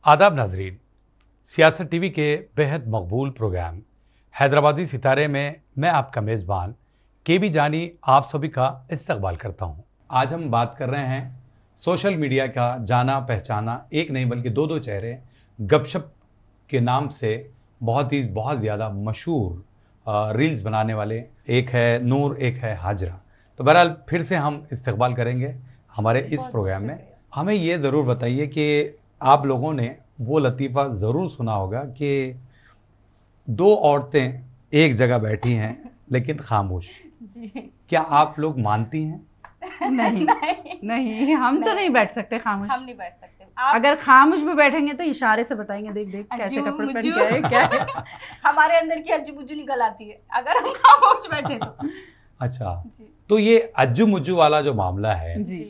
आदाब नाजरीन, सियासत टीवी के बेहद मकबूल प्रोग्राम हैदराबादी सितारे में मैं आपका मेज़बान के जानी आप सभी का इस्तकबाल करता हूं। आज हम बात कर रहे हैं सोशल मीडिया का जाना पहचाना एक नहीं बल्कि दो चेहरे गपशप के नाम से बहुत ज़्यादा मशहूर रील्स बनाने वाले, एक है नूर, एक है हाजरा। तो बहरहाल फिर से हम इस्तकबाल करेंगे हमारे इस प्रोग्राम में। हमें ये ज़रूर बताइए कि आप लोगों ने वो लतीफ़ा ज़रूर सुना होगा कि दो औरतें एक जगह बैठी हैं लेकिन खामोश। जी। क्या आप लोग मानती हैं? नहीं नहीं, हम तो नहीं बैठ सकते खामोश। हम नहीं बैठ सकते। अगर खामोश भी बैठेंगे तो इशारे से बताएंगे, देख देख कैसे कपड़े पहन के आए, क्या है। हमारे अंदर की अज्जू बुज्जू निकल आती है अगर हम खामोश बैठे तो। अच्छा जी। तो ये अज्जू मुज्जू वाला जो मामला है, जी।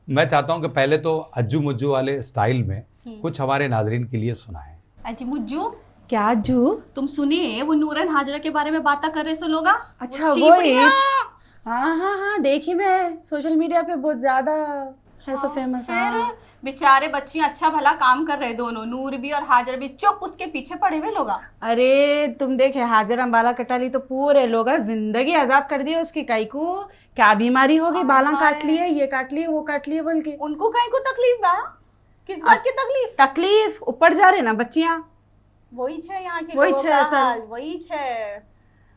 मैं चाहता हूँ कि पहले तो अज्जू मुज्जू वाले स्टाइल में कुछ हमारे नाजरीन के लिए सुनाएं। अज्जू मुज्जू, क्या अज्जू? तुम सुनिए वो नूरन हाजरा के बारे में बात कर रहे सो लोग। अच्छा वो एज। हाँ, देखी मैं सोशल मीडिया पे बहुत ज्यादा है, सो फेमस। फिर बेचारे बच्चियां अच्छा भला काम कर रहे, दोनों नूर भी और हाजरा भी चुप उसके पीछे पड़े हुए लोग। अरे तुम देखे हाजरा बाला कटाली तो पूरे लोग जिंदगी अजाब कर दी उसकी। कई को क्या बीमारी हो गई, बाला काट लिए, ये काट लिए, वो काट लिए, बोल के। उनको कहीं को तकलीफ बा? किस बात की तकलीफ? तकलीफ ऊपर जा रहे ना बच्चियां। वही छे यहाँ के वही लोगों छे का असल। हाल, वही छे।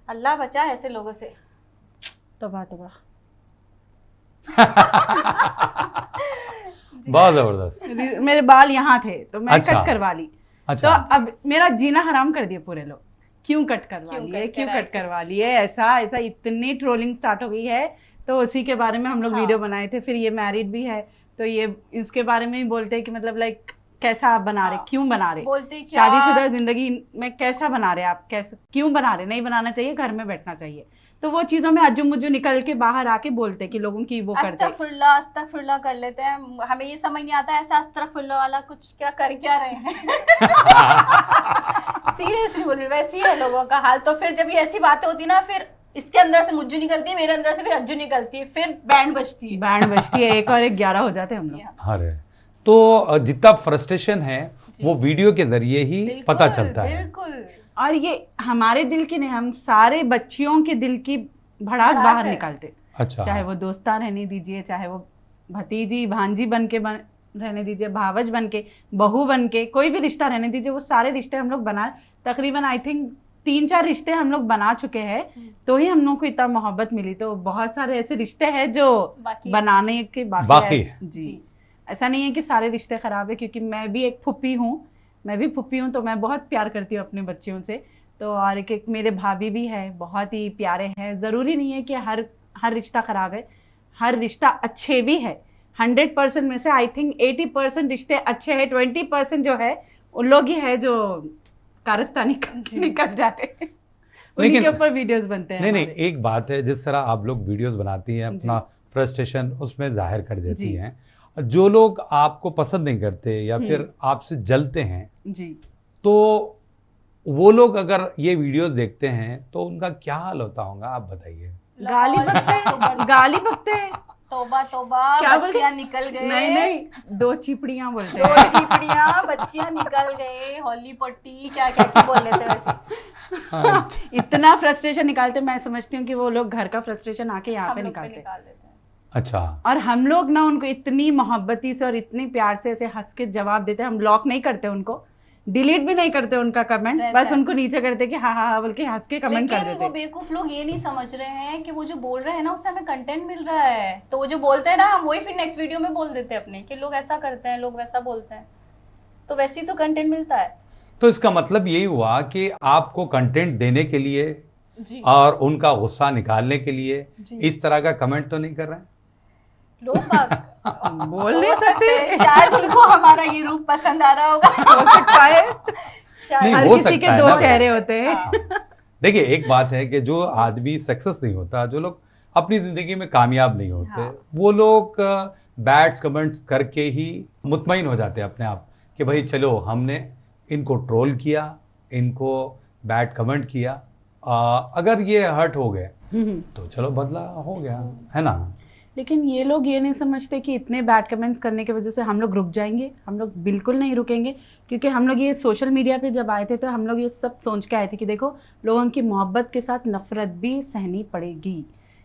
अल्लाह बचा ऐसे लोगों से। तबाह बहुत जबरदस्त। मेरे बाल यहाँ थे तो मैं अच्छा। कट करवा ली। अच्छा। तो अब मेरा जीना हराम कर दिया पूरे लोग। क्यों कट करवा लिए, क्यों कट करवा लिए, ऐसा ऐसा इतनी ट्रोलिंग स्टार्ट हो गई है। तो उसी के बारे में हम लोग वीडियो बनाए थे। फिर ये मैरिड भी है तो ये इसके बारे में ही बोलते हैं कि मतलब लाइक कैसा आप बना रहे, क्यों बना रहे, बोलते क्या? शादीशुदा जिंदगी में कैसा बना रहे आप, कैसे क्यों बना रहे, नहीं बनाना चाहिए, घर में बैठना चाहिए। तो वो चीजों में अज्जू मुज्जू निकल के बाहर आके बोलते कि लोगों की वो करते अस्तगफुरुल्लाह कर लेते हैं। हमें ये समझ नहीं आता ऐसा अस्तगफुरुल्लाह वाला कुछ क्या रहे हैं। सीरियसली बोल रही, वैसी है लोगों का हाल। तो फिर जब ये ऐसी बातें होती ना, फिर इसके अंदर से मुज्जू निकलती है, मेरे अंदर से फिर अज्जू निकलती है, फिर बैंड बजती है। एक और एक 11 हो जाते हम लोग। अरे तो जितना फ्रस्ट्रेशन है वो वीडियो के जरिए ही पता चलता है। बिल्कुल। और ये हमारे दिल की नहीं, हम सारे बच्चियों के दिल की भड़ास बाहर निकालते। अच्छा। चाहे वो दोस्ता रहने दीजिए, चाहे वो भतीजी भांजी बन के रहने दीजिए, भावज बन के, बहू बन के, कोई भी रिश्ता रहने दीजिए, वो सारे रिश्ते हम लोग बना, तकरीबन आई थिंक 3-4 रिश्ते हम लोग बना चुके हैं। तो ही हम लोग को इतना मोहब्बत मिली। तो बहुत सारे ऐसे रिश्ते हैं जो बनाने के बाकी है। जी, ऐसा नहीं है कि सारे रिश्ते खराब है, क्योंकि मैं भी एक फुप्पी हूँ तो मैं बहुत प्यार करती हूँ अपने बच्चियों से। तो और एक मेरे भाभी भी है, बहुत ही प्यारे हैं। ज़रूरी नहीं है कि हर रिश्ता ख़राब है, हर रिश्ता अच्छे भी है। 100% में से आई थिंक 80% रिश्ते अच्छे हैं, 20% जो है उन लोग ही है जो कारस्तानी निकल जाते हैं, उन्हीं के ऊपर वीडियोस बनते हैं। नहीं, एक बात है, जिस तरह आप लोग वीडियोस बनाती हैं, अपना फ्रस्ट्रेशन उसमें जाहिर कर देती हैं, जो लोग आपको पसंद नहीं करते या फिर आपसे जलते हैं जी, तो वो लोग अगर ये वीडियोस देखते हैं तो उनका क्या हाल होता होगा, आप बताइए। गाली बकते हैं। तौबा क्या बच्चियां निकल गए। नहीं, 2 चिपड़ियां बोलते हैं। 2 हैं। चिपड़ियां, बच्चियां निकल गए, होली पट्टी, क्या बोल लेते हैं वैसे। इतना फ्रस्ट्रेशन निकालते, मैं समझती हूँ कि वो लोग घर का फ्रस्ट्रेशन आके यहाँ पे निकाल देते हैं। अच्छा। और हम लोग ना उनको इतनी मोहब्बती से और इतनी प्यार से ऐसे हंस के जवाब देते हैं। हम ब्लॉक नहीं करते उनको, डिलीट भी नहीं करते उनका कमेंट, बस उनको नीचे करते कि हाँ बोल के हंस के कमेंट कर देते। वो बेवकूफ लोग ये नहीं समझ रहे हैं कि वो जो बोल रहे हैं ना उससे हमें कंटेंट मिल रहा है। तो वो जो बोलते हैं ना, हम वही फिर नेक्स्ट वीडियो में बोल देते हैं अपने कि लोग ऐसा करते हैं, लोग वैसा बोलते हैं, तो वैसे ही तो कंटेंट मिलता है। तो इसका मतलब यही हुआ कि आपको कंटेंट देने के लिए और उनका गुस्सा निकालने के लिए इस तरह का कमेंट तो नहीं कर रहे हैं लोग। बोल नहीं सकते, शायद उनको हमारा ये रूप पसंद आ रहा होगा। हो सकता है। नहीं, हर हो किसी सकता के है 2 ना। चेहरे होते हैं। देखिए, एक बात है कि जो आदमी सक्सेस नहीं होता, जो लोग अपनी जिंदगी में कामयाब नहीं होते, वो लोग बैड कमेंट्स करके ही मुतमईन हो जाते हैं अपने आप कि भाई चलो हमने इनको ट्रोल किया, इनको बैड कमेंट किया, अगर ये हर्ट हो गए तो चलो बदला हो गया, है ना। लेकिन ये लोग ये नहीं समझते कि इतने बैड कमेंट्स करने की वजह से हम लोग रुक जाएंगे। हम लोग बिल्कुल नहीं रुकेंगे, क्योंकि हम लोग ये सोशल मीडिया पे जब आए थे तो हम लोग ये सब सोच के आए थे कि देखो लोगों की मोहब्बत के साथ नफरत भी सहनी पड़ेगी,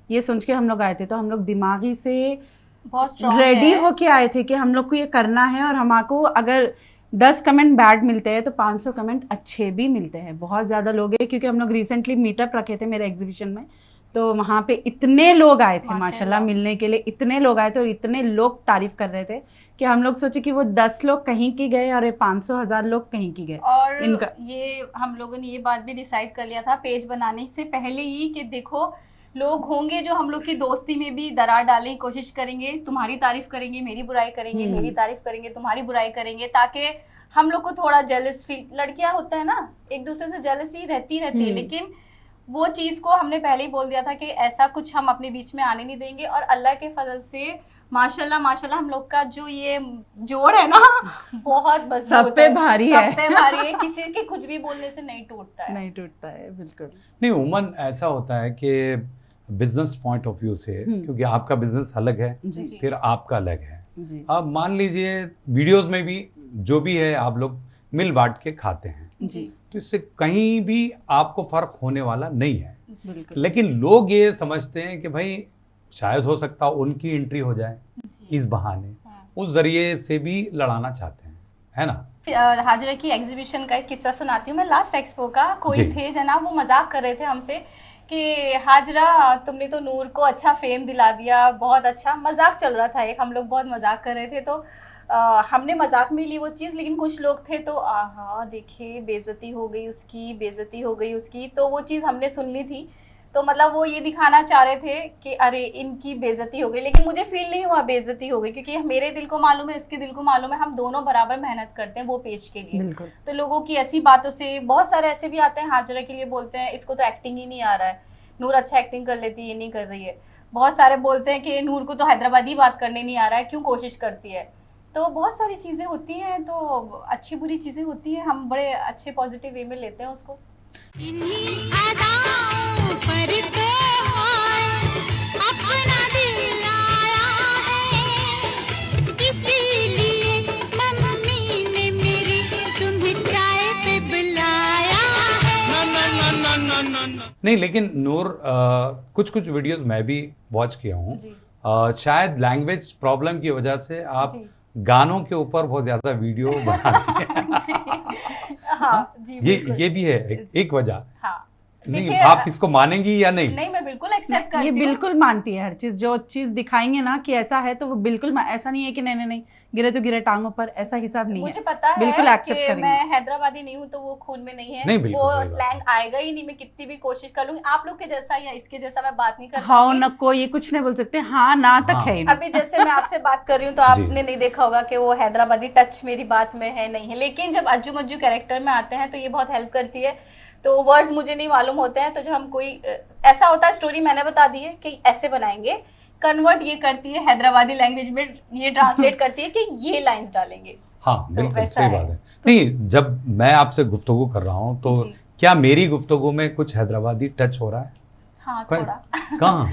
ये सोच के हम लोग आए थे। तो हम लोग दिमागी से बहुत स्ट्रांग रेडी है। होके आए थे कि हम लोग को ये करना है, और हमको अगर 10 कमेंट बैड मिलते हैं तो 500 कमेंट अच्छे भी मिलते हैं। बहुत ज़्यादा लोग हैं, क्योंकि हम लोग रिसेंटली मीटअप रखे थे मेरे एग्जीबिशन में, तो वहाँ पे इतने लोग आए थे माशाल्लाह मिलने के लिए। इतने लोग आए थे और इतने लोग तारीफ कर रहे थे कि हम लोग सोचे कि वो 10 लोग कहीं की गए और ये 500,000 लोग कहीं की गए। और इनका ये हम लोगों ने ये बात भी डिसाइड कर लिया था पेज बनाने से पहले ही कि देखो लोग होंगे जो हम लोग की दोस्ती में भी दरार डालने की कोशिश करेंगे, तुम्हारी तारीफ करेंगे मेरी बुराई करेंगे, मेरी तारीफ करेंगे तुम्हारी बुराई करेंगे, ताकि हम लोग को थोड़ा जेलस फील, लड़कियां होता है ना एक दूसरे से जेलसी रहती है, लेकिन वो चीज को हमने पहले ही बोल दिया था कि ऐसा कुछ हम अपने बीच में आने नहीं देंगे। और अल्लाह के फजल से माशाल्लाह माशाल्लाह हम लोग का जो ये जोड़ है ना बहुत मजबूत सब पे भारी है, सब पे भारी है, किसी के कुछ भी बोलने से नहीं टूटता है, नहीं टूटता है बिल्कुल नहीं उमन, ऐसा होता है कि बिजनेस पॉइंट ऑफ व्यू से, क्योंकि आपका बिजनेस अलग है जी फिर आपका अलग है। जी अब मान लीजिए वीडियोस में भी जो भी है आप लोग मिल बांट के खाते हैं, जी तो इससे कहीं भी आपको फर्क होने वाला नहीं है। बिल्कुल। लेकिन लोग ये समझते हैं कि भाई शायद हो सकता हो उनकी एंट्री हो जाए इस बहाने, उस जरिए से भी लड़ाना चाहते हैं, है ना। हाजिरा की एग्जीबिशन का एक किस्सा सुनाती हूँ मैं। लास्ट एक्सपो का कोई थे जनाब, वो मजाक कर रहे थे हमसे कि हाजिरा तुमने तो नूर को अच्छा फेम दिला दिया, बहुत अच्छा। मजाक चल रहा था एक, हम लोग बहुत मजाक कर रहे थे, तो हमने मजाक में ली वो चीज़, लेकिन कुछ लोग थे तो हाँ देखिए बेइज्जती हो गई उसकी, बेइज्जती हो गई उसकी, तो वो चीज़ हमने सुन ली थी। तो मतलब वो ये दिखाना चाह रहे थे कि अरे इनकी बेइज्जती हो गई, लेकिन मुझे फील नहीं हुआ बेइज्जती हो गई, क्योंकि मेरे दिल को मालूम है, इसके दिल को मालूम है, हम दोनों बराबर मेहनत करते हैं वो पेज के लिए। बिल्कुल। तो लोगों की ऐसी बातों से, बहुत सारे ऐसे भी आते हैं हाजिरा के लिए बोलते हैं इसको तो एक्टिंग ही नहीं आ रहा है, नूर अच्छा एक्टिंग कर लेती है ये नहीं कर रही है। बहुत सारे बोलते हैं कि नूर को तो हैदराबादी बात करने नहीं आ रहा है, क्यों कोशिश करती है। तो बहुत सारी चीज़ें होती हैं, तो अच्छी बुरी चीज़ें होती हैं, हम बड़े अच्छे पॉजिटिव वे में लेते हैं उसको। नहीं लेकिन नूर कुछ कुछ वीडियोस मैं भी वॉच किया हूँ, शायद लैंग्वेज प्रॉब्लम की वजह से आप गानों के ऊपर बहुत ज्यादा वीडियो बनाती हैं। हाँ जी, ये भी है एक वजह। हाँ नहीं आप इसको मानेंगी या नहीं? नहीं मैं बिल्कुल एक्सेप्ट करती ये हूँ। बिल्कुल मानती है हर चीज, जो चीज दिखाएंगे ना कि ऐसा है तो वो बिल्कुल ऐसा नहीं है कि नहीं नहीं गिरे तो गिरे टांगों पर, ऐसा हिसाब नहीं मुझे है। पता है बिल्कुल एक्सेप्ट कि करेंगे। मैं हैदराबादी नहीं हूँ तो वो खून में नहीं है, नहीं, बिल्कुल वो सही बात स्लैंग आएगा ही नहीं, मैं कितनी भी कोशिश कर लूंगी आप लोग के जैसा या इसके जैसा मैं बात नहीं कर हाँ पाऊंगी। न को ये कुछ नहीं बोल सकते, हाँ ना तक है ही नहीं। अभी जैसे मैं आपसे बात कर रही हूँ तो आपने नहीं देखा होगा कि वो हैदराबादी टच मेरी बात में है नहीं है, लेकिन जब अज्जू मज्जू कैरेक्टर में आते हैं तो ये बहुत हेल्प करती है। तो वर्ड्स मुझे नहीं मालूम होते हैं, तो जब हम कोई ऐसा होता है स्टोरी मैंने बता दी है कि ऐसे बनाएंगे, कन्वर्ट ये करती है हैदराबादी लैंग्वेज में, ये ट्रांसलेट करती है कि ये लाइंस डालेंगे। हाँ बिल्कुल सही बात है। नहीं जब मैं आपसे गुफ्तगू कर रहा हूँ तो क्या मेरी गुफ्तगू में कुछ हैदराबादी टच हो रहा है? हाँ थोड़ा। कहाँ?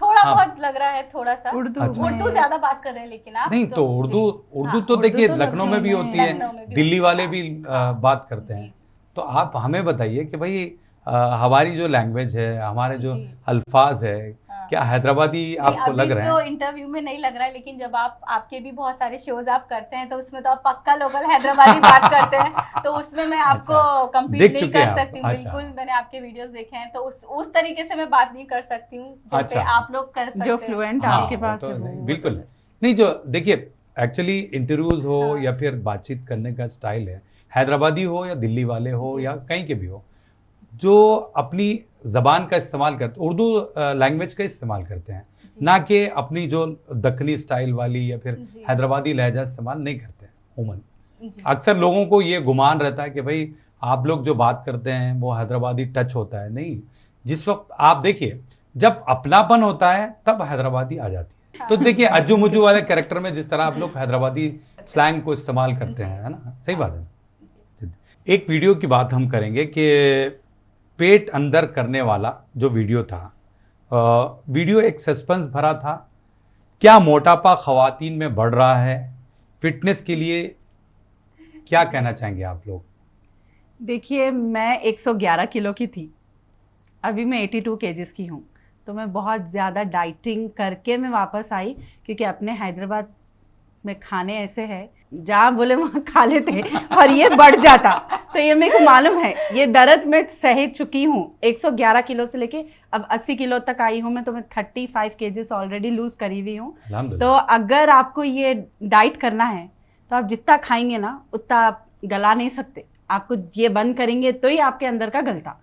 थोड़ा बहुत लग रहा है, थोड़ा सा उर्दू ज्यादा बात कर रहे हैं, लेकिन आप नहीं तो उर्दू तो देखिए लखनऊ में भी होती है, दिल्ली वाले भी बात करते हैं। तो आप हमें बताइए कि भाई हमारी जो लैंग्वेज है, हमारे जो अल्फाज है, क्या हैदराबादी आपको लग रहा है? तो इंटरव्यू में नहीं लग रहा है, लेकिन जब आपके भी बहुत सारे शोज आप करते हैं तो उसमें तो आप पक्का लोकल हैदराबादी बात करते हैं, तो उसमें मैं आपको कम्पीट नहीं कर सकती हूँ। बिल्कुल मैंने आपके वीडियोस देखे हैं, तो उस तरीके से मैं बात नहीं कर सकती हूँ जैसे आप लोग कर सकते हैं, जो फ्लुएंट आपके पास है। बिल्कुल नहीं, जो देखिए एक्चुअली इंटरव्यूज हो या फिर बातचीत करने का स्टाइल है, हैदराबादी हो या दिल्ली वाले हो या कहीं के भी हो, जो अपनी जबान का इस्तेमाल करते, उर्दू लैंग्वेज का इस्तेमाल करते हैं, ना कि अपनी जो दक्कनी स्टाइल वाली या फिर हैदराबादी लहजा इस्तेमाल नहीं करते हैं। उमन अक्सर लोगों को ये गुमान रहता है कि भाई आप लोग जो बात करते हैं वो हैदराबादी टच होता है। नहीं, जिस वक्त आप देखिए जब अपनापन होता है तब हैदराबादी आ जाती है। तो देखिए अज्जू मुज्जू वाले कैरेक्टर में जिस तरह आप लोग हैदराबादी स्लैंग को इस्तेमाल करते हैं, है ना, सही बात है। एक वीडियो की बात हम करेंगे कि पेट अंदर करने वाला जो वीडियो था, वीडियो एक सस्पेंस भरा था क्या मोटापा खवातीन में बढ़ रहा है? फिटनेस के लिए क्या कहना चाहेंगे आप लोग? देखिए, मैं 111 किलो की थी, अभी मैं 82 केजीज की हूँ। तो मैं बहुत ज़्यादा डाइटिंग करके मैं वापस आई, क्योंकि अपने हैदराबाद में खाने ऐसे हैं जहाँ बोले वहाँ खा लेते और ये बढ़ जाता। तो ये मेरे को मालूम है, ये दर्द मैं सह चुकी हूँ। 111 किलो से लेके अब 80 किलो तक आई हूँ मैं, तो मैं 35 केजीज ऑलरेडी लूज करी हुई हूँ। तो अल्हम्दुलिल्लाह। अगर आपको ये डाइट करना है तो आप जितना खाएंगे ना उतना आप गला नहीं सकते। आपको ये बंद करेंगे तो ही आपके अंदर का गलता।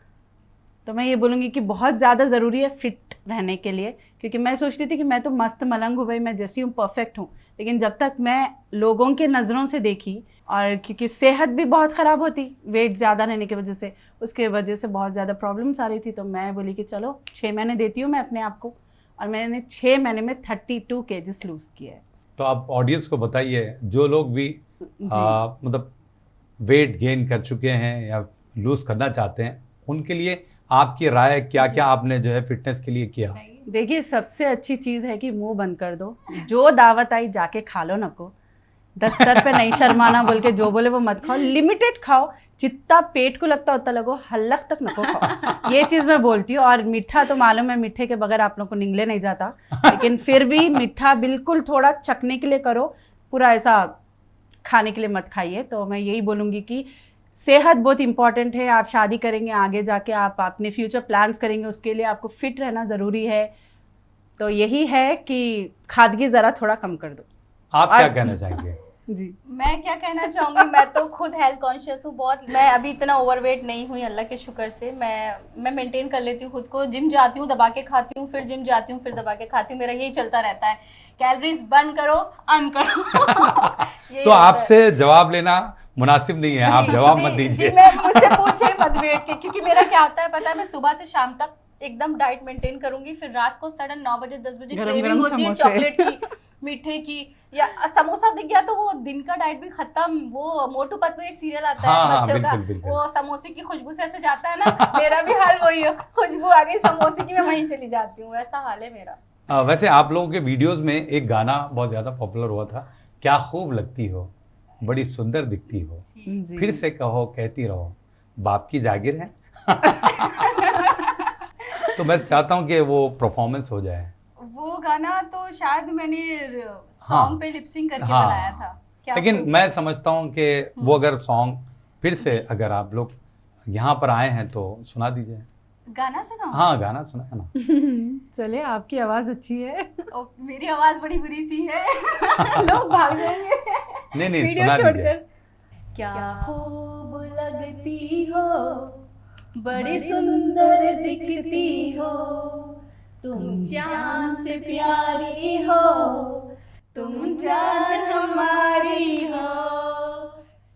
तो मैं ये बोलूँगी कि बहुत ज़्यादा ज़रूरी है फिट रहने के लिए, क्योंकि मैं सोचती थी कि मैं तो मस्त मलंग हूँ भाई, मैं जैसी हूँ परफेक्ट हूँ। लेकिन जब तक मैं लोगों के नज़रों से देखी, और क्योंकि सेहत भी बहुत ख़राब होती वेट ज़्यादा रहने की वजह से, उसके वजह से बहुत ज़्यादा प्रॉब्लम्स आ रही थी। तो मैं बोली कि चलो 6 महीने देती हूँ मैं अपने आप को, और मैंने 6 महीने में 32 केजीज लूज़ किया है। तो आप ऑडियंस को बताइए, जो लोग भी मतलब वेट गेन कर चुके हैं या लूज करना चाहते हैं, उनके लिए आपकी राय क्या क्या आपने जो है फिटनेस के लिए किया? देखिए, सबसे अच्छी चीज़ है कि मुंह बंद कर दो, जो दावत आई जाके खा लो, नको दस्तर पे नहीं शर्माना बोल के जो बोले वो मत खाओ, लिमिटेड खाओ, जितना पेट को लगता उतना लगो, हल्लक तक नको खाओ। ये चीज़ मैं बोलती हूँ। और मीठा तो मालूम है, मीठे के बगैर आप लोग को निगले नहीं जाता, लेकिन फिर भी मीठा बिल्कुल थोड़ा चखने के लिए करो, पूरा ऐसा खाने के लिए मत खाइए। तो मैं यही बोलूँगी कि सेहत बहुत इंपॉर्टेंट है। आप शादी करेंगे, आगे जाके आप अपने फ्यूचर प्लान्स करेंगे, उसके लिए आपको फिट रहना ज़रूरी है। तो यही है कि खादगी ज़रा थोड़ा कम कर दो। आप क्या कहना चाहेंगे? जी, मैं क्या कहना चाहूंगी, मैं तो खुद हेल्थ कॉन्शियस हूँ बहुत। मैं अभी इतना ओवरवेट नहीं हुई अल्लाह के शुक्र से। मैं मेंटेन कर लेती हूँ खुद को। जिम जाती हूँ, दबा के खाती हूँ, फिर जिम जाती हूँ, फिर दबा के खाती हूँ। मेरा यही चलता रहता है, कैलोरीज बर्न करो, अर्न करो। यही तो रहता है। आपसे जवाब लेना मुनासिब नहीं है, आप जवाब मत जी, दीजिए। मैं मुझसे पूछे मत वेट के, क्योंकि मेरा क्या होता है पता है, मैं सुबह से शाम तक एकदम डाइट मेंटेन करूंगी, फिर रात को सडन 9 बजे 10 बजे गरम क्रेविंग गरम होती है समोसे। चॉकलेट की, मीठे की, या समोसा दिख गया तो वो दिन का डाइट भी खत्म। वो मोटू पतलू एक सीरियल आता हाँ, है हाँ, बच्चों का, बिल्कुल, बिल्कुल। वो समोसे की खुशबू से ऐसे जाता है ना, मेरा भी हाल वही है, खुशबू आ गई समोसे की, मैं वहीं चली जाती हूँ, वैसा हाल है मेरा। वैसे आप लोगों के वीडियोस में एक गाना बहुत ज़्यादा पॉपुलर हुआ था, क्या खूब लगती हो, बड़ी सुंदर दिखती हो, जी। फिर से कहो कहती रहो, बाप की जागीर है। तो मैं चाहता हूँ कि वो परफॉर्मेंस हो जाए। वो गाना तो शायद मैंने हाँ, सॉन्ग पे लिपसिंग करके हाँ, बनाया था। क्या लेकिन खूब मैं है। समझता हूँ कि वो अगर सॉन्ग फिर से अगर आप लोग यहाँ पर आए हैं तो सुना दीजिए। गाना सुनाओ? हाँ, गाना सुना है ना। चले, आपकी आवाज़ अच्छी है। मेरी आवाज बड़ी बुरी सी है। लोग भाग जाएंगे नहीं नहीं, वीडियो सुना दीजिए। छोड़कर। क्या खूब लगती हो, बड़ी सुंदर दिखती हो, तुम चांद से प्यारी हो, तुम जान हमारी हो,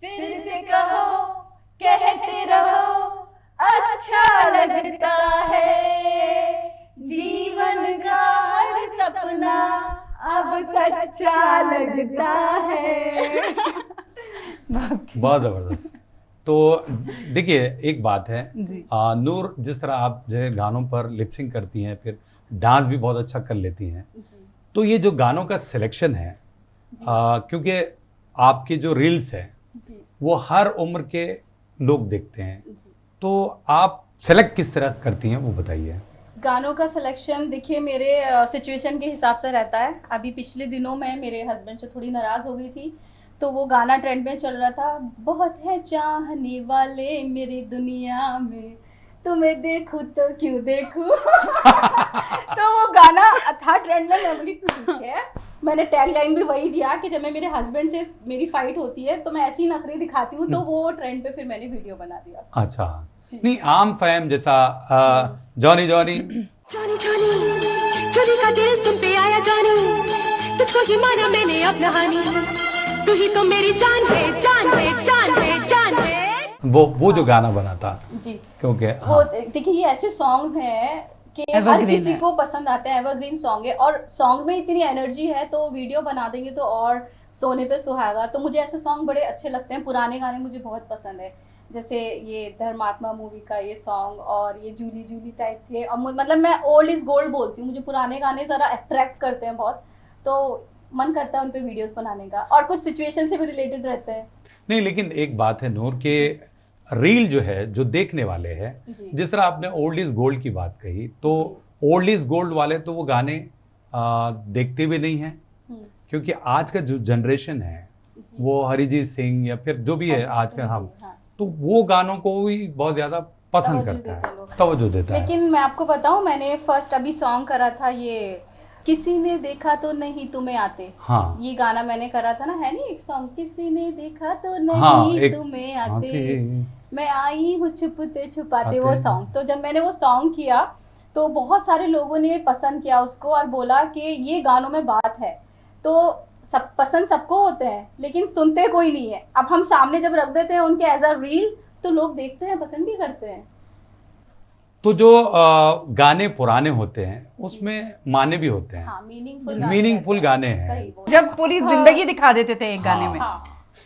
फिर से कहो कहते रहो, अच्छा लगता है, जीवन का हर सपना अब सच्चा लगता है। बहुत ज़बरदस्त। तो देखिए, एक बात है, जी, नूर, जिस तरह आप जो है गानों पर लिपसिंग करती हैं, फिर डांस भी बहुत अच्छा कर लेती हैं, तो ये जो गानों का सिलेक्शन है, क्योंकि आपके जो रील्स हैं जी, वो हर उम्र के लोग देखते हैं, जी। तो आप सेलेक्ट किस तरह करती हैं वो बताइए। गानों का सिलेक्शन देखिए मेरे सिचुएशन के हिसाब से रहता है। अभी पिछले दिनों मैं मेरे हस्बैंड से थोड़ी नाराज़ हो गई थी, तो वो गाना ट्रेंड में चल रहा था, बहुत है चाहने वाले मेरी दुनिया में, तुम्हें देखूं तो क्यों देखूं। तो वो गाना था ट्रेंड में, मैं बोली ठीक है। मैंने टैगलाइन भी वही दिया कि जब मैं मेरे हस्बैंड से मेरी फाइट होती है तो मैं ऐसी नखरे दिखाती हूँ, तो वो ट्रेंड पे फिर मैंने वीडियो बना दिया। अच्छा, जी। नहीं, आम फैम जैसा जॉनी जॉनी जानी जानी चोरी का दिल तुम पे आया जानी, तुझको ही माना मैंने अपना हानी, तू ही तो मेरी जान है, जान है, जान है, जान है। वो जो गाना बना था, जी, क्योंकि वो देखिए ये ऐसे सॉन्ग्स हैं कि हर Evergreen किसी है। को पसंद आते हैं, एवरग्रीन सॉन्ग है, और सॉन्ग में इतनी एनर्जी है तो वीडियो बना देंगे तो और सोने पे सुहागा। तो मुझे ऐसे सॉन्ग बड़े अच्छे लगते हैं, पुराने गाने मुझे बहुत पसंद है, जैसे ये धर्मात्मा मूवी का ये सॉन्ग, और ये जूली जूली टाइप के। और मतलब मैं ओल्ड इज गोल्ड बोलती हूँ, मुझे पुराने गाने ज़रा अट्रैक्ट करते हैं बहुत। तो मन करता है उन पे वीडियोस बनाने का, और कुछ सिचुएशन से भी रिलेटेड रहते हैं। नहीं, लेकिन एक बात है नूर के रील जो है, जो देखने वाले हैं, जी। जिस तरह आपने ओल्ड इज गोल्ड की बात कही, तो ओल्ड इज गोल्ड वाले तो वो गाने देखते भी नहीं हैं, क्योंकि आज का जो जनरेशन है जी। वो हरिजीत सिंह या फिर जो भी है अरिजीत आज सिंह का, हम जी, हाँ। तो वो गानों को भी बहुत ज्यादा पसंद तवज्जो करता देते हैं है, लोग। तवज्जो देता है। लेकिन मैं आपको बताऊं, मैंने फर्स्ट अभी सॉन्ग करा था ये किसी ने देखा तो नहीं तुम्हें आते, हाँ ये गाना मैंने करा था ना, है नहीं एक सॉन्ग, किसी ने देखा तो नहीं हाँ, एक तुम्हें आते, आते मैं आई हूँ छुपते छुपाते, आते। वो सॉन्ग। तो जब मैंने वो सॉन्ग किया तो बहुत सारे लोगों ने पसंद किया उसको और बोला कि ये गानों में बात है। तो सब पसंद सबको होते हैं, लेकिन सुनते कोई नहीं है। अब हम सामने जब रख देते हैं उनके एज अ रील, तो लोग देखते हैं, पसंद भी करते हैं। तो जो गाने पुराने होते हैं उसमें माने भी होते हैं, हाँ, मीनिंगफुल गाने हैं। सही बोल। जब पूरी जिंदगी दिखा देते थे एक गाने में। हाँ,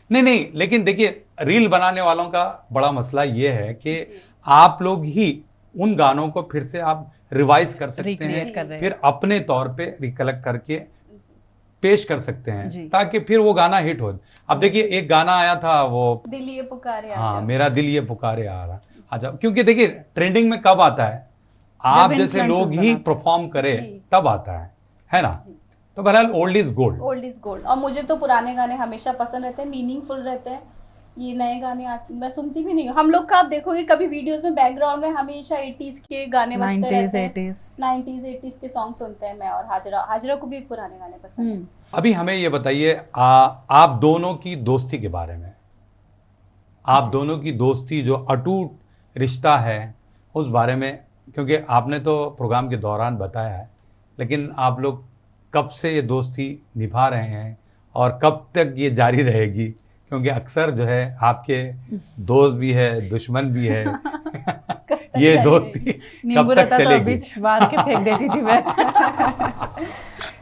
नहीं, लेकिन देखिए रील बनाने वालों का बड़ा मसला ये है कि जी। आप लोग ही उन गानों को फिर से आप रिवाइज कर सकते रिक्रिएट हैं, कर रहे हैं। फिर अपने तौर पे रिकलेक्ट करके जी। पेश कर सकते हैं, जी। ताकि फिर वो गाना हिट हो। अब देखिए एक गाना आया था वो, दिल ये पुकारे हाँ, आजा। मेरा दिल ये पुकारे आ रहा आजा, क्योंकि देखिए ट्रेंडिंग में कब आता है, आप जैसे influences लोग ही बनाते परफॉर्म करें जी। तब आता है ना। जी। तो बहरहाल old is gold. Old is gold. और मुझे तो पुराने गाने हमेशा पसंद रहते हैं, मीनिंगफुल रहते हैं। ये नए गाने आते मैं सुनती भी नहीं हूँ। हम लोग का आप देखोगे कभी वीडियोस में बैकग्राउंड में हमेशा 80s के गाने बजते 90s, रहते हैं। 80s। 90s 80s के सॉन्ग सुनते हैं मैं और हाजरा को भी पुराने गाने पसंद है। अभी हमें ये बताइए, आप दोनों की दोस्ती के बारे में, आप दोनों की दोस्ती जो अटूट रिश्ता है उस बारे में, क्योंकि आपने तो प्रोग्राम के दौरान बताया है, लेकिन आप लोग कब से ये दोस्ती निभा रहे हैं और कब तक ये जारी रहेगी, क्योंकि अक्सर जो है आपके दोस्त भी है, दुश्मन भी है ये दोस्ती नींबू कब तक रहता तो चलेगी? अभी मार के फेंक देती थी मैं।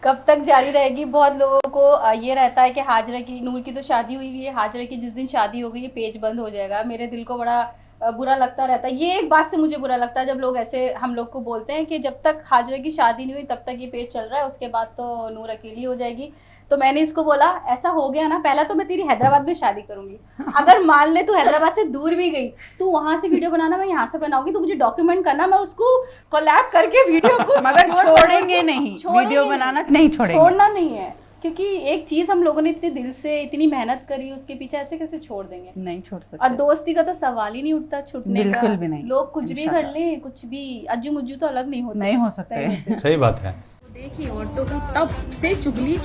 कब तक जारी रहेगी? बहुत लोगों को ये रहता है कि हाजरा की, नूर की तो शादी हुई है, हाजरा की जिस दिन शादी हो गई ये पेज बंद हो जाएगा। मेरे दिल को बड़ा बुरा लगता रहता है। ये एक बात से मुझे बुरा लगता है जब लोग ऐसे हम लोग को बोलते हैं कि जब तक हाजरा की शादी नहीं हुई तब तक ये पेज चल रहा है, उसके बाद तो नूर अकेली हो जाएगी। तो मैंने इसको बोला, ऐसा हो गया ना, पहला तो मैं तेरी हैदराबाद में शादी करूंगी, अगर मान ले तू हैदराबाद से दूर भी गई, तू वहां से वीडियो बनाना, मैं यहाँ से बनाऊंगी, तो मुझे डॉक्यूमेंट करना, मैं उसको कोलैब करके वीडियो को मगर छोड़ेंगे नहीं, छोड़ेंगे वीडियो बनाना नहीं छोड़ेंगे। छोड़ना नहीं है, क्योंकि एक चीज हम लोगों ने इतने दिल से इतनी मेहनत करी, उसके पीछे ऐसे कैसे छोड़ देंगे? नहीं छोड़ सकते। और दोस्ती का तो सवाल ही नहीं उठता छूटने का। बिल्कुल भी नहीं। लोग कुछ भी इंशाल्लाह। कर ले, कुछ भी अज्जू मुज्जू तो अलग नहीं होते। नहीं हो सकते। सही बात है। देखिए औरतों का तब से चुगलियां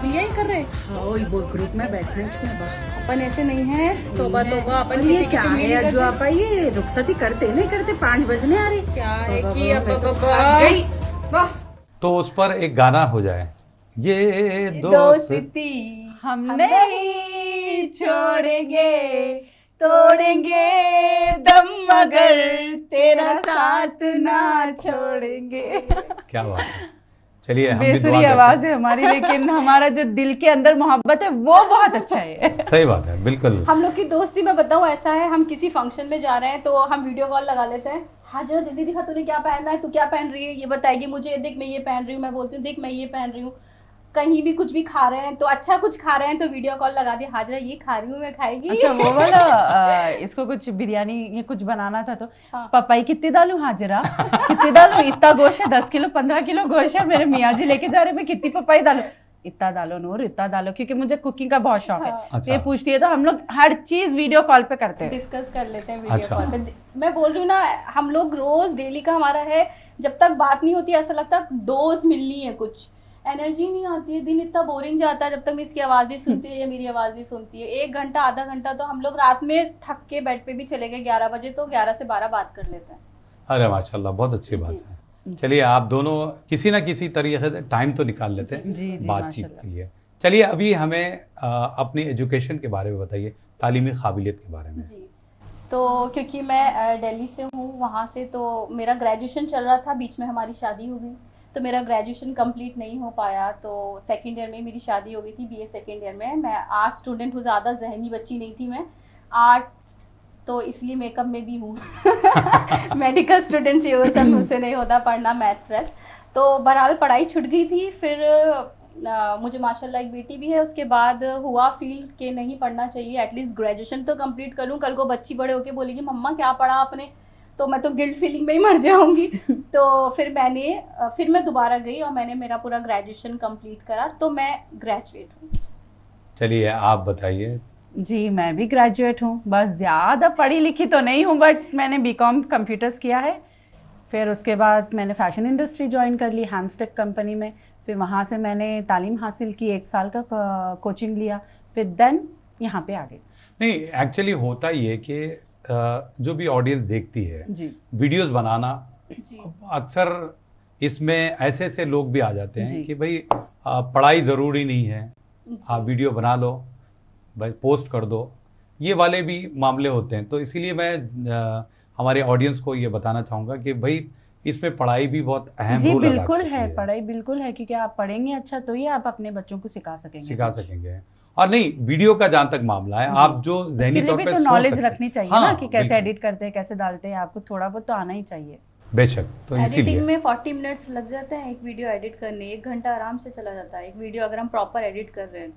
ही कर रहे हैं। हाँ, वो ग्रुप में बैठना इसने बा अपन ऐसे नहीं है, तोबा तोबा, अपन ये किसी की क्या चुगली है नहीं जो करते। आपा ये रुखसती करते नहीं करते, 5 बजने आ रही। क्या है बाबा, कि बाबा, मैं तो अब भाग गई। वाह, तो उस पर एक गाना हो जाए, ये दोस्ती हम नहीं छोड़ेंगे, तोड़ेंगे दम मगर तेरा साथ ना छोड़ेंगे। क्या बात है। चलिए हम भी दुआ बेसुरी करते हैं। आवाज है हमारी, लेकिन हमारा जो दिल के अंदर मोहब्बत है वो बहुत अच्छा है। सही बात है, बिल्कुल। हम लोग की दोस्ती में बताऊँ ऐसा है, हम किसी फंक्शन में जा रहे हैं तो हम वीडियो कॉल लगा लेते हैं। हाजरा जल्दी दिखा, तूने क्या पहनना है, तू क्या पहन रही है, ये बताएगी मुझे, देख मैं ये पहन रही हूँ, मैं बोलती हूँ देख मैं ये पहन रही हूँ। कहीं भी कुछ भी खा रहे हैं तो अच्छा कुछ खा रहे हैं तो वीडियो कॉल लगा दी, हाजरा ये खा रही हूँ मैं, खाएगी? अच्छा वो वाला इसको कुछ बिरयानी ये कुछ बनाना था तो हाँ। पपाई कितनी डालूं हाजरा, कितनी डालूं, इतना गोश्त है, 10 किलो 15 किलो गोश्त है, मेरे मियाँ जी लेके जा रहे हैं, मैं कितनी पपाई डालूं? इतना डालो नूर, इतना डालो, क्योंकि मुझे कुकिंग का बहुत शौक है। हाँ। तो ये पूछती है तो हम लोग हर चीज वीडियो कॉल पे करते हैं। डिस्कस कर लेते हैं वीडियो अच्छा। कॉल पे। मैं बोल रही हूँ ना, हम लोग रोज डेली का हमारा है, जब तक बात नहीं होती ऐसा लगता है डोज मिलनी है, कुछ एनर्जी नहीं आती है, दिन इतना बोरिंग जाता है जब तक मैं इसकी आवाज भी सुनती है या मेरी आवाज भी सुनती है। 1 घंटा आधा घंटा तो हम लोग रात में थक के बेड पे भी चले गए 11 बजे, तो 11 से 12 बात कर लेते हैं। अरे माशाल्लाह, बहुत अच्छी बात जी। है। चलिए आप दोनों किसी ना किसी तरीके से टाइम तो निकाल लेते हैं जी, जी, बातचीत माशाल्लाह। के लिए। चलिए अभी हमें अपनी एजुकेशन के बारे में बताइए, तालीमी काबिलियत के बारे में। जी, तो क्योंकि मैं दिल्ली से हूँ, वहाँ से तो मेरा ग्रेजुएशन चल रहा था, बीच में हमारी शादी हो गई, तो मेरा ग्रेजुएशन कंप्लीट नहीं हो पाया। तो सेकंड ईयर में मेरी शादी हो गई थी, बीए सेकंड ईयर में। मैं आर्ट स्टूडेंट हूँ, ज़्यादा जहनी बच्ची नहीं थी मैं, आर्ट्स, तो इसलिए मेकअप में भी हूँ। मेडिकल स्टूडेंट्स ये वो सब मुझसे नहीं होता पढ़ना, मैथ्स वैथ। तो बहरहाल पढ़ाई छूट गई थी। फिर मुझे माशाल्लाह एक बेटी भी है, उसके बाद हुआ फील कि नहीं पढ़ना चाहिए, एटलीस्ट ग्रेजुएशन तो कंप्लीट कर लूँ, कल को बच्ची बड़े होके बोलेगी मम्मा क्या पढ़ा आपने, तो मैं तो गिल्ट फीलिंग में ही मर जाऊंगी। तो फिर मैं दोबारा गई और मैंने मेरा पूरा ग्रेजुएशन कंप्लीट करा, तो मैं ग्रेजुएट हूँ। चलिए आप बताइए। जी मैं भी ग्रेजुएट हूँ, बस ज़्यादा पढ़ी लिखी तो नहीं हूँ, बट मैंने बीकॉम कंप्यूटर्स किया है। फिर उसके बाद मैंने फैशन इंडस्ट्री ज्वाइन कर ली हैम्स्टेक कंपनी में। फिर वहाँ से मैंने तालीम हासिल की, 1 साल का कोचिंग लिया, फिर देन यहाँ पे आ गई। नहीं, एक्चुअली होता ये है कि जो भी ऑडियंस देखती है जी वीडियोस बनाना, जी अक्सर इसमें ऐसे ऐसे लोग भी आ जाते हैं जी। कि भाई पढ़ाई ज़रूरी नहीं है, जी। आप वीडियो बना लो, भाई पोस्ट कर दो, ये वाले भी मामले होते हैं। तो इसीलिए मैं हमारे ऑडियंस को ये बताना चाहूँगा कि भाई इसमें पढ़ाई भी बहुत अहम जी रोल अदा बिल्कुल करती है, पढ़ाई बिल्कुल है, क्योंकि आप पढ़ेंगे अच्छा तो ही आप अपने बच्चों को सिखा सकेंगे। और नहीं, वीडियो का जहाँ तक मामला है, जी। आप जो ज़हनी उसके लिए तौर भी पे तो सोच नॉलेज सकते हैं। रखनी चाहिए हाँ, ना कि कैसे बिल्कुल। एडिट करते हैं, कैसे डालते हैं, आपको थोड़ा बहुत तो आना ही चाहिए। बेशक, तो एडिटिंग इसीलिए में 40 मिनट्स लग जाते हैं एक वीडियो एडिट करने, 1 घंटा आराम से चला जाता है एक वीडियो अगर हम प्रॉपर एडिट कर रहे हैं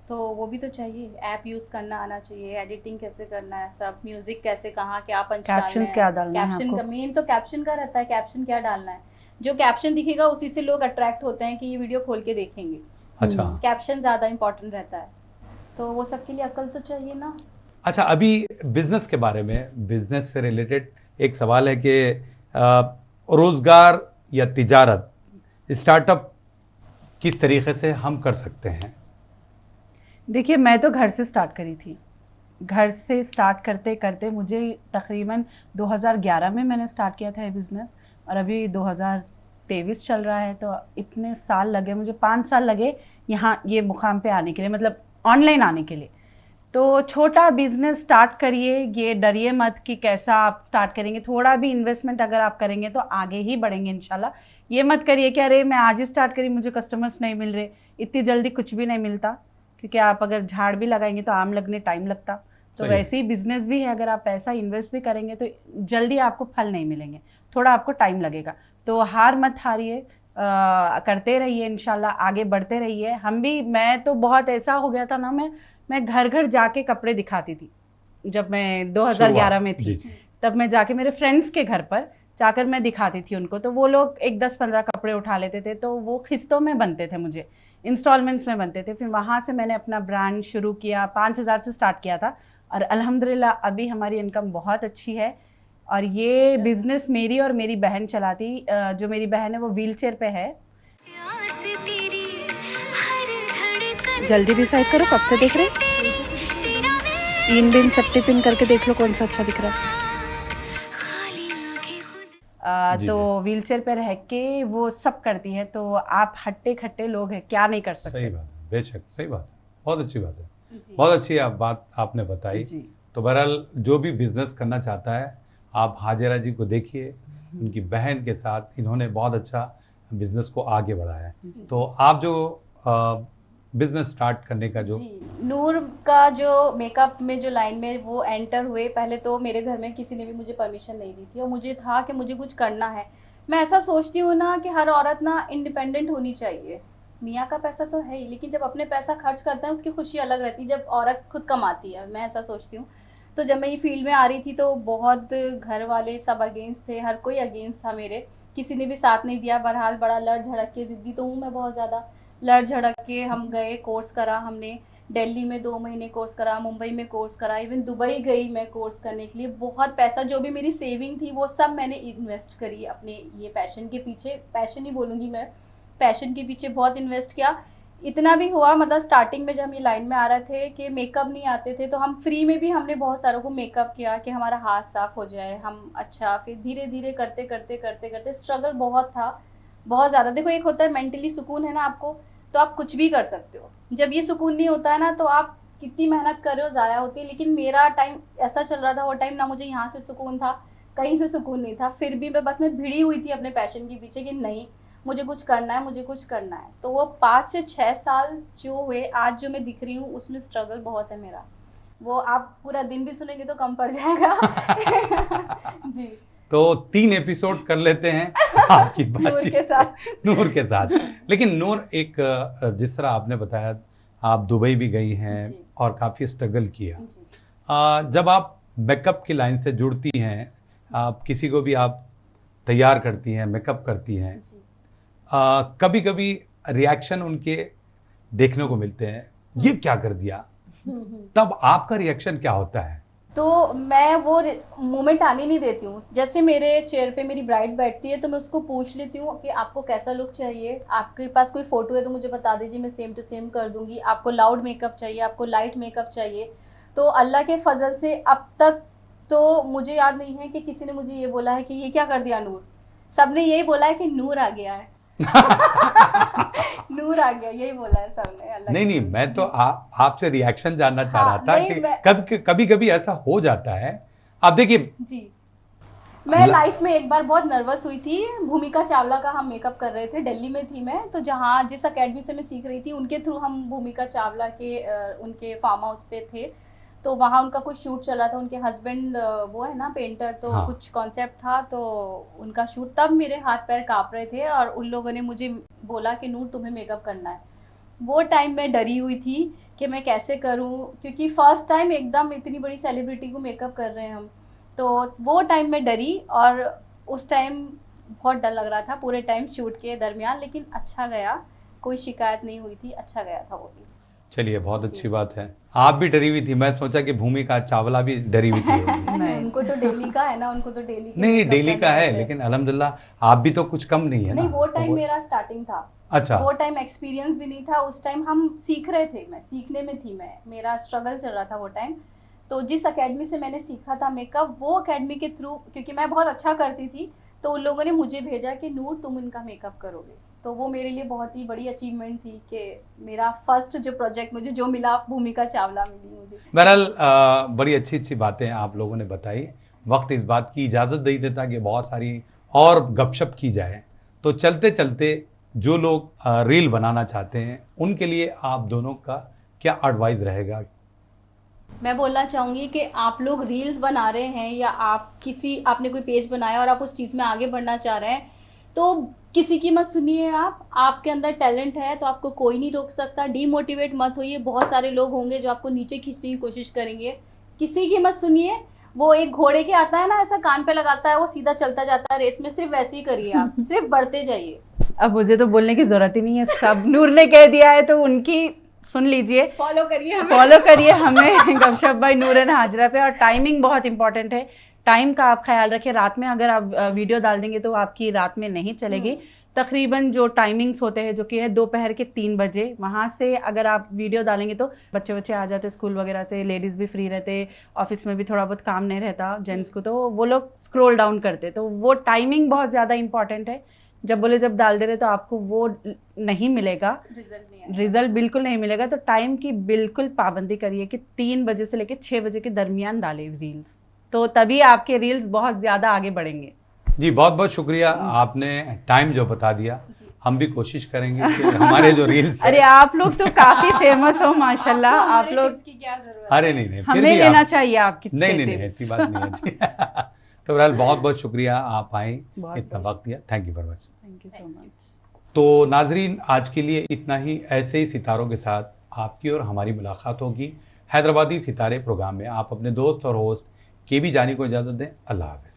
तो वो भी तो चाहिए, ऐप यूज़ करना आना चाहिए, एडिटिंग कैसे करना है, सब म्यूजिक कैसे, कहाँ क्या पंच डालना है, कैप्शंस क्या डालना है कैप्शन का आपको। मेन तो कैप्शन का रहता है, कैप्शन क्या डालना है, जो कैप्शन दिखेगा उसी से लोग अट्रैक्ट होते हैं कि ये वीडियो खोल के देखेंगे। अच्छा कैप्शन ज़्यादा इंपॉर्टेंट रहता है, तो वो सब के लिए अक्ल तो चाहिए ना। अच्छा, अभी बिजनेस के बारे में, बिजनेस से रिलेटेड एक सवाल है कि रोजगार या तिजारत, स्टार्टअप किस तरीके से हम कर सकते हैं? देखिए मैं तो घर से स्टार्ट करी थी, घर से स्टार्ट करते करते मुझे तकरीबन 2011 में मैंने स्टार्ट किया था ये बिज़नेस, और अभी 2023 चल रहा है, तो इतने साल लगे मुझे, 5 साल लगे यहाँ ये मुकाम पे आने के लिए, मतलब ऑनलाइन आने के लिए। तो छोटा बिजनेस स्टार्ट करिए, ये डरिए मत कि कैसा आप स्टार्ट करेंगे, थोड़ा भी इन्वेस्टमेंट अगर आप करेंगे तो आगे ही बढ़ेंगे इंशाल्लाह। ये मत करिए कि अरे मैं आज ही स्टार्ट करी, मुझे कस्टमर्स नहीं मिल रहे, इतनी जल्दी कुछ भी नहीं मिलता, क्योंकि आप अगर झाड़ भी लगाएंगे तो आम लगने टाइम लगता। तो सही। वैसे ही बिजनेस भी है, अगर आप पैसा इन्वेस्ट भी करेंगे तो जल्दी आपको फल नहीं मिलेंगे, थोड़ा आपको टाइम लगेगा। तो हार मत हारिए, करते रहिए, इंशाल्लाह आगे बढ़ते रहिए। हम भी, मैं तो बहुत ऐसा हो गया था ना, मैं घर घर जाके कपड़े दिखाती थी जब मैं 2011 में थी। जी, जी। तब मैं जाके मेरे फ्रेंड्स के घर पर जाकर मैं दिखाती थी उनको, तो वो लोग 1 10 15 कपड़े उठा लेते थे, तो वो किस्तों में बनते थे, मुझे इंस्टॉलमेंट्स में बनते थे। फिर वहाँ से मैंने अपना ब्रांड शुरू किया, 5,000 से स्टार्ट किया था, और अल्हम्दुलिल्लाह अभी हमारी इनकम बहुत अच्छी है। और ये बिज़नेस मेरी और मेरी बहन चलाती, जो मेरी बहन है वो व्हीलचेयर पे है। जल्दी डिसाइड करो, कब से देख रहे? 3 दिन सब पिन करके देख लो कौन सा अच्छा दिख रहा है। जी, तो जी। व्हीलचेयर पे रह के वो सब करती है, तो आप हट्टे खट्टे लोग हैं, क्या नहीं कर सही सकते। बात है, बेशक सही बात है, बहुत अच्छी बात है, जी। बहुत अच्छी आप बात आपने बताई। जी तो बहरहाल जो भी बिजनेस करना चाहता है, आप हाजिरा जी को देखिए, उनकी बहन के साथ इन्होंने बहुत अच्छा बिजनेस को आगे बढ़ाया है। तो आप जो बिजनेस स्टार्ट करने का जो जी, नूर का जो मेकअप में जो लाइन में वो एंटर हुए, पहले तो मेरे घर में किसी ने भी मुझे परमिशन नहीं दी थी, और मुझे था कि मुझे कुछ करना है। मैं ऐसा सोचती हूँ ना कि हर औरत ना इंडिपेंडेंट होनी चाहिए। मियाँ का पैसा तो है ही, लेकिन जब अपने पैसा खर्च करते हैं उसकी खुशी अलग रहती है जब औरत खुद कमाती है, मैं ऐसा सोचती हूँ। तो जब मैं ये फील्ड में आ रही थी तो बहुत घर वाले सब अगेंस्ट थे, हर कोई अगेंस्ट था मेरे, किसी ने भी साथ नहीं दिया। बहरहाल बड़ा लड़ झड़क के, ज़िद्दी तो हूँ मैं बहुत ज़्यादा, लड़ झड़क के हम गए, कोर्स करा हमने, दिल्ली में 2 महीने कोर्स करा, मुंबई में कोर्स करा, इवन दुबई गई मैं कोर्स करने के लिए। बहुत पैसा, जो भी मेरी सेविंग थी वो सब मैंने इन्वेस्ट करी अपने ये पैशन के पीछे, पैशन ही बोलूँगी मैं, पैशन के पीछे बहुत इन्वेस्ट किया। इतना भी हुआ, मतलब स्टार्टिंग में जब हम ये लाइन में आ रहे थे कि मेकअप नहीं आते थे, तो हम फ्री में भी हमने बहुत सारों को मेकअप किया कि हमारा हाथ साफ हो जाए, हम अच्छा। फिर धीरे धीरे करते करते करते करते स्ट्रगल बहुत था, बहुत ज़्यादा। देखो, एक होता है मेंटली सुकून है ना आपको, तो आप कुछ भी कर सकते हो। जब ये सुकून नहीं होता है ना, तो आप कितनी मेहनत कर रहे हो ज़ाया होती है। लेकिन मेरा टाइम ऐसा चल रहा था वो टाइम, ना मुझे यहाँ से सुकून था, कहीं से सुकून नहीं था। फिर भी मैं भिड़ी हुई थी अपने पैशन के पीछे कि नहीं, मुझे कुछ करना है, मुझे कुछ करना है। तो वो 5 से 6 साल जो हुए, आज जो मैं दिख रही हूँ उसमें स्ट्रगल बहुत है मेरा। वो आप पूरा दिन भी सुनेंगे तो कम पड़ जाएगा। जी। तो 3 एपिसोड कर लेते हैं आपकी नूर बातचीत के साथ। नूर के साथ। लेकिन नूर, एक जिस तरह आपने बताया आप दुबई भी गई हैं जी। और काफ़ी स्ट्रगल किया। जी। जब आप मेकअप की लाइन से जुड़ती हैं, आप किसी को भी आप तैयार करती हैं, मेकअप करती हैं, जी। कभी कभी रिएक्शन उनके देखने को मिलते हैं, ये क्या कर दिया, तब आपका रिएक्शन क्या होता है? तो मैं वो मोमेंट आने नहीं देती हूँ। जैसे मेरे चेयर पे मेरी ब्राइड बैठती है तो मैं उसको पूछ लेती हूँ कि आपको कैसा लुक चाहिए, आपके पास कोई फोटो है तो मुझे बता दीजिए, मैं सेम टू सेम कर दूंगी। आपको लाउड मेकअप चाहिए, आपको लाइट मेकअप चाहिए। तो अल्लाह के फजल से अब तक तो मुझे याद नहीं है कि किसी ने मुझे ये बोला है कि ये क्या कर दिया नूर। सबने यही बोला है कि नूर आ गया है। नूर आ गया, यही बोला है सबने। अल्लाह नहीं की नहीं, कसम। मैं तो आपसे रिएक्शन जानना चाह हाँ, रहा था नहीं, कि मैं- कभी कभी ऐसा हो जाता है। आप देखिए, जी, मैं लाइफ में एक बार बहुत नर्वस हुई थी। भूमिका चावला का हम मेकअप कर रहे थे, दिल्ली में थी मैं। तो जहाँ जिस अकेडमी से मैं सीख रही थी उनके थ्रू हम भूमिका चावला के उनके फार्म हाउस पे थे। तो वहाँ उनका कुछ शूट चल रहा था। उनके हस्बैंड वो है ना पेंटर, तो हाँ। कुछ कॉन्सेप्ट था तो उनका शूट। तब मेरे हाथ पैर काँप रहे थे और उन लोगों ने मुझे बोला कि नूर तुम्हें मेकअप करना है। वो टाइम मैं डरी हुई थी कि मैं कैसे करूं, क्योंकि फर्स्ट टाइम एकदम इतनी बड़ी सेलिब्रिटी को मेकअप कर रहे हैं हम। तो वो टाइम में डरी और उस टाइम बहुत डर लग रहा था पूरे टाइम शूट के दरमियान। लेकिन अच्छा गया, कोई शिकायत नहीं हुई थी, अच्छा गया था वो भी। चलिए बहुत अच्छी जी। बात है। आप भी डरी हुई थी, मैं सोचा कि भूमिका चावला भी डरी हुई थी। नहीं। उनको तो डेली का है ना, उनको तो डेली के नहीं makeup डेली का करने है, होते हैं। लेकिन अल्हम्दुलिल्लाह आप भी तो कुछ कम नहीं है ना। नहीं, वो तो टाइम मेरा स्टार्टिंग था। अच्छा, वो टाइम एक्सपीरियंस भी नहीं था। उस टाइम हम सीख रहे थे, मैं सीखने में थी, मैं मेरा स्ट्रगल चल रहा था वो टाइम। तो जिस अकेडमी से मैंने सीखा था मेकअप, वो अकेडमी के थ्रू, क्योंकि मैं बहुत अच्छा करती थी, तो उन लोगों ने मुझे भेजा कि नूर तुम इनका मेकअप करोगे। तो वो मेरे लिए बहुत ही बड़ी अचीवमेंट थी कि मेरा फर्स्ट जो प्रोजेक्ट मुझे जो मिला, भूमिका चावला मिली मुझे। बहरहाल बड़ी अच्छी अच्छी बातें आप लोगों ने बताई। वक्त इस बात की इजाज़त नहीं देता कि बहुत सारी और गपशप की जाए। तो चलते चलते जो लोग रील बनाना चाहते हैं उनके लिए आप दोनों का क्या एडवाइस रहेगा? मैं बोलना चाहूँगी कि आप लोग रील्स बना रहे हैं या आपने कोई पेज बनाया और आप उस चीज़ में आगे बढ़ना चाह रहे हैं, तो किसी की मत सुनिए। आपके अंदर टैलेंट है तो आपको कोई नहीं रोक सकता। डीमोटिवेट मत होइए, बहुत सारे लोग होंगे जो आपको नीचे खींचने की कोशिश करेंगे। किसी की मत सुनिए। वो एक घोड़े के आता है ना, ऐसा कान पे लगाता है, वो सीधा चलता जाता है रेस में, सिर्फ वैसे ही करिए आप। सिर्फ बढ़ते जाइए। अब मुझे तो बोलने की जरूरत ही नहीं है, सब नूर ने कह दिया है तो उनकी सुन लीजिए, फॉलो करिए हमें। फॉलो करिए हमें गपशप बाय नूर एंड हाजरा पे। और टाइमिंग बहुत इंपॉर्टेंट है, टाइम का आप ख्याल रखिए। रात में अगर आप वीडियो डाल देंगे तो आपकी रात में नहीं चलेगी। तकरीबन जो टाइमिंग्स होते हैं जो कि है दोपहर के 3 बजे, वहाँ से अगर आप वीडियो डालेंगे तो बच्चे आ जाते स्कूल वगैरह से, लेडीज़ भी फ्री रहते, ऑफिस में भी थोड़ा बहुत काम नहीं रहता जेंट्स को, तो वो लोग स्क्रॉल डाउन करते। तो वो टाइमिंग बहुत ज़्यादा इंपॉर्टेंट है। जब डाल दे रहे तो आपको वो नहीं मिलेगा, रिजल्ट नहीं है। रिजल्ट बिल्कुल नहीं मिलेगा। तो टाइम की बिल्कुल पाबंदी करिए कि 3 बजे से लेकर 6 बजे के दरमियान डालें रील्स, तो तभी आपके रील्स बहुत ज़्यादा आगे बढ़ेंगे। जी बहुत बहुत शुक्रिया, आपने टाइम जो बता दिया। हम भी कोशिश करेंगे कि हमारे जो रील्स अरे आप लोग तो काफी फेमस हो माशाल्लाह। आपको आप हमारे लोग, tips की क्या जरूरत है? अरे नहीं फिर हमें भी लेना आप- चाहिए आपकी नहीं ऐसी बात नहीं है जी। तो बहरहाल बहुत बहुत शुक्रिया, आप आए, बहुत इतना वक्त दिया, thank you very much. Thank you so much. तो नाजरीन, आज के लिए इतना ही। ऐसे ही सितारों के साथ आपकी और हमारी मुलाकात होगी हैदराबादी सितारे प्रोग्राम में। आप अपने दोस्त और होस्ट केबी जानी को इजाज़त दें। अल्लाह हाफ़िज़।